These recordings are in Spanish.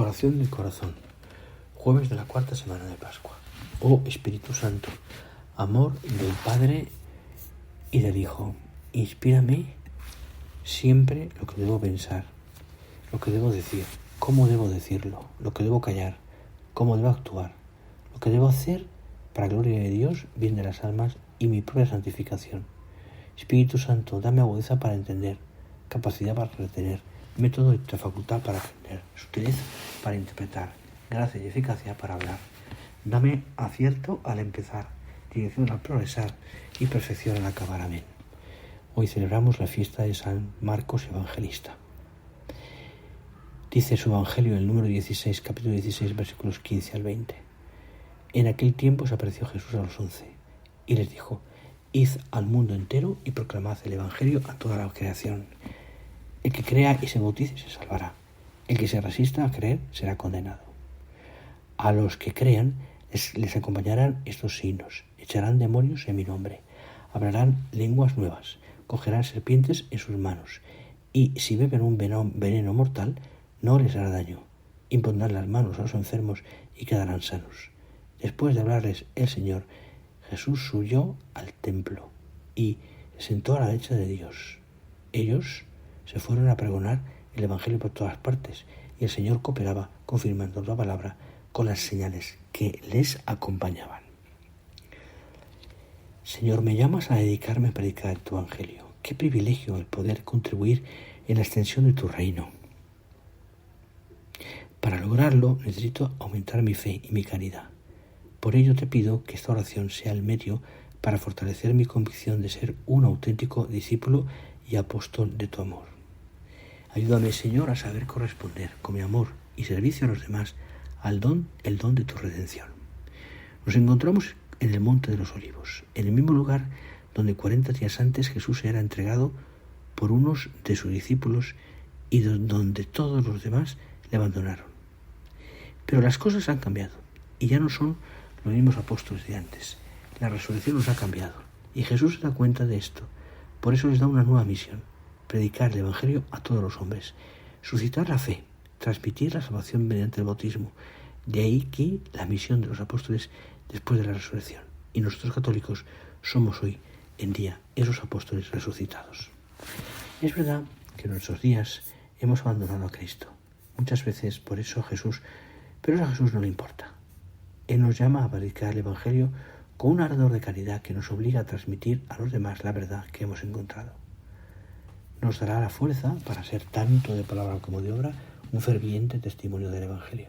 Oración del corazón. Jueves de la cuarta semana de Pascua. Oh Espíritu Santo, amor del Padre y del Hijo, inspírame siempre lo que debo pensar, lo que debo decir, cómo debo decirlo, lo que debo callar, cómo debo actuar, lo que debo hacer para gloria de Dios, bien de las almas y mi propia santificación. Espíritu Santo, dame agudeza para entender, capacidad para retener, método y facultad para aprender, sutileza para interpretar, gracia y eficacia para hablar. Dame acierto al empezar, dirección al progresar y perfección al acabar. Amén. Hoy celebramos la fiesta de San Marcos Evangelista. Dice su Evangelio en el número 16, capítulo 16, versículos 15 al 20. En aquel tiempo se apareció Jesús a los 11 y les dijo: Id al mundo entero y proclamad el Evangelio a toda la creación. El que crea y se bautice se salvará. El que se resista a creer será condenado. A los que crean les acompañarán estos signos: echarán demonios en mi nombre, hablarán lenguas nuevas, cogerán serpientes en sus manos, y si beben un veneno mortal no les hará daño. Impondrán las manos a los enfermos y quedarán sanos. Después de hablarles el Señor, Jesús subió al templo y se sentó a la derecha de Dios. Ellos se fueron a pregonar el Evangelio por todas partes, y el Señor cooperaba, confirmando la palabra con las señales que les acompañaban. Señor, me llamas a dedicarme a predicar tu Evangelio. Qué privilegio el poder contribuir en la extensión de tu reino. Para lograrlo necesito aumentar mi fe y mi caridad. Por ello te pido que esta oración sea el medio para fortalecer mi convicción de ser un auténtico discípulo y apóstol de tu amor. Ayúdame, Señor, a saber corresponder con mi amor y servicio a los demás el don de tu redención. Nos encontramos en el Monte de los Olivos, en el mismo lugar donde 40 días antes Jesús era entregado por unos de sus discípulos y donde todos los demás le abandonaron. Pero las cosas han cambiado y ya no son los mismos apóstoles de antes. La resurrección los ha cambiado y Jesús se da cuenta de esto. Por eso les da una nueva misión: predicar el Evangelio a todos los hombres, suscitar la fe, transmitir la salvación mediante el bautismo. De ahí que la misión de los apóstoles después de la resurrección. Y nosotros católicos somos hoy en día esos apóstoles resucitados. Es verdad que en nuestros días hemos abandonado a Cristo. Muchas veces por eso pero eso a Jesús no le importa. Él nos llama a predicar el Evangelio con un ardor de caridad que nos obliga a transmitir a los demás la verdad que hemos encontrado. Nos dará la fuerza para ser tanto de palabra como de obra un ferviente testimonio del Evangelio.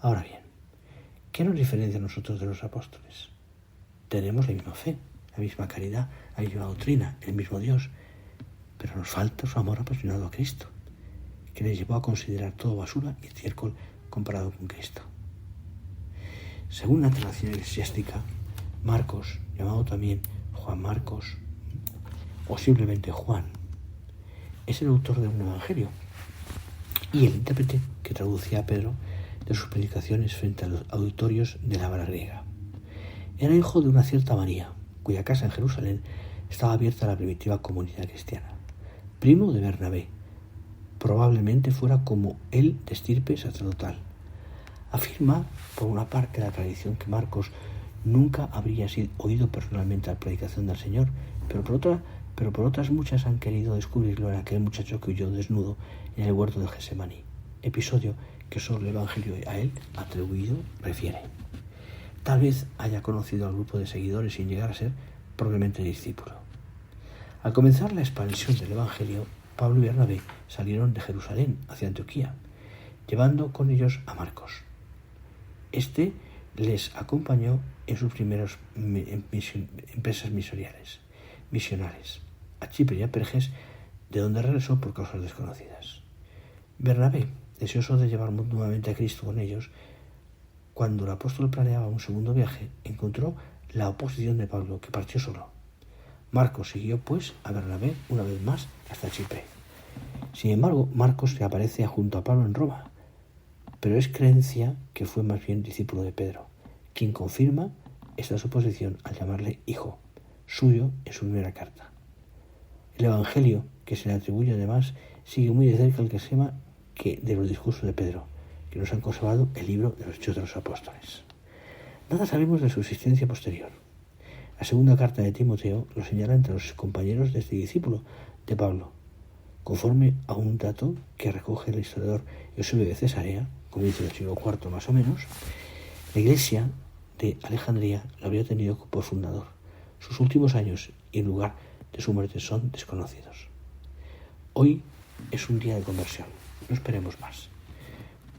Ahora bien, ¿qué nos diferencia a nosotros de los apóstoles? Tenemos la misma fe, la misma caridad, la misma doctrina, el mismo Dios, pero nos falta su amor apasionado a Cristo, que les llevó a considerar todo basura y estiércol comparado con Cristo. Según la tradición eclesiástica, Marcos, llamado también Juan Marcos o simplemente Juan, es el autor de un evangelio y el intérprete que traducía a Pedro de sus predicaciones frente a los auditorios de la vara griega. Era hijo de una cierta María, cuya casa en Jerusalén estaba abierta a la primitiva comunidad cristiana. Primo de Bernabé, probablemente fuera como él de estirpe sacerdotal. Afirma, por una parte, la tradición que Marcos nunca habría sido oído personalmente a la predicación del Señor, pero por otras muchas han querido descubrirlo en aquel muchacho que huyó desnudo en el huerto de Getsemaní, episodio que solo el Evangelio a él atribuido refiere. Tal vez haya conocido al grupo de seguidores sin llegar a ser probablemente discípulo. Al comenzar la expansión del Evangelio, Pablo y Bernabé salieron de Jerusalén hacia Antioquía, llevando con ellos a Marcos. Este les acompañó en sus primeras empresas misionales, a Chipre y a Perges, de donde regresó por causas desconocidas. Bernabé, deseoso de llevar nuevamente a Cristo con ellos, cuando el apóstol planeaba un segundo viaje, encontró la oposición de Pablo, que partió solo. Marcos siguió, pues, a Bernabé una vez más hasta Chipre. Sin embargo, Marcos se aparece junto a Pablo en Roma, pero es creencia que fue más bien discípulo de Pedro, quien confirma esta suposición al llamarle hijo suyo en su primera carta. El Evangelio que se le atribuye además sigue muy de cerca el esquema de los discursos de Pedro, que nos han conservado el libro de los Hechos de los Apóstoles. Nada sabemos de su existencia posterior. La segunda carta de Timoteo lo señala entre los compañeros de este discípulo de Pablo, conforme a un dato que recoge el historiador Eusebio de Cesarea, comienzo del siglo IV más o menos. La iglesia de Alejandría lo habría tenido por fundador. Sus últimos años y el lugar de su muerte son desconocidos. Hoy es un día de conversión, no esperemos más.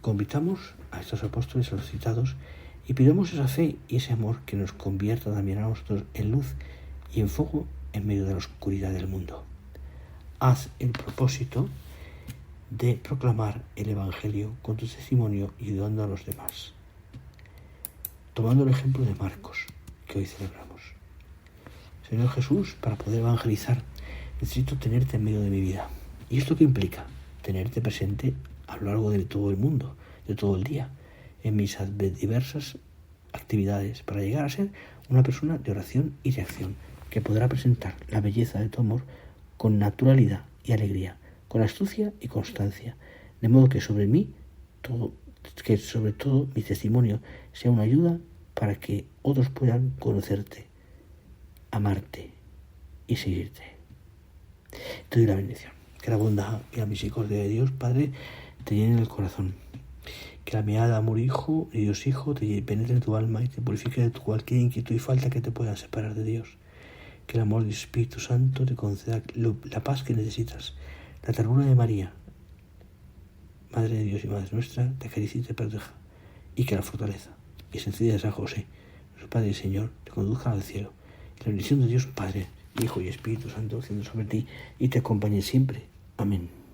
Convitamos a estos apóstoles, a los citados, y pidamos esa fe y ese amor que nos convierta también a nosotros en luz y en fuego en medio de la oscuridad del mundo. Haz el propósito de proclamar el Evangelio con tu testimonio y ayudando a los demás. Tomando el ejemplo de Marcos, que hoy celebramos. Señor Jesús, para poder evangelizar, necesito tenerte en medio de mi vida. ¿Y esto qué implica? Tenerte presente a lo largo de todo el mundo, de todo el día, en mis diversas actividades, para llegar a ser una persona de oración y de acción, que podrá presentar la belleza de tu amor con naturalidad y alegría, con astucia y constancia, de modo que sobre todo mi testimonio sea una ayuda para que otros puedan conocerte, amarte y seguirte. Te doy la bendición. Que la bondad y la misericordia de Dios, Padre, te llenen el corazón. Que la mirada de amor Hijo, de Dios Hijo, te penetre en tu alma y te purifique de cualquier inquietud y falta que te pueda separar de Dios. Que el amor del Espíritu Santo te conceda la paz que necesitas. La ternura de María, Madre de Dios y Madre nuestra, te acaricie y te proteja. Y que la fortaleza y sencillez de San José, nuestro Padre y Señor, te conduzcan al cielo. Y la bendición de Dios Padre, Hijo y Espíritu Santo descienda sobre ti y te acompañe siempre. Amén.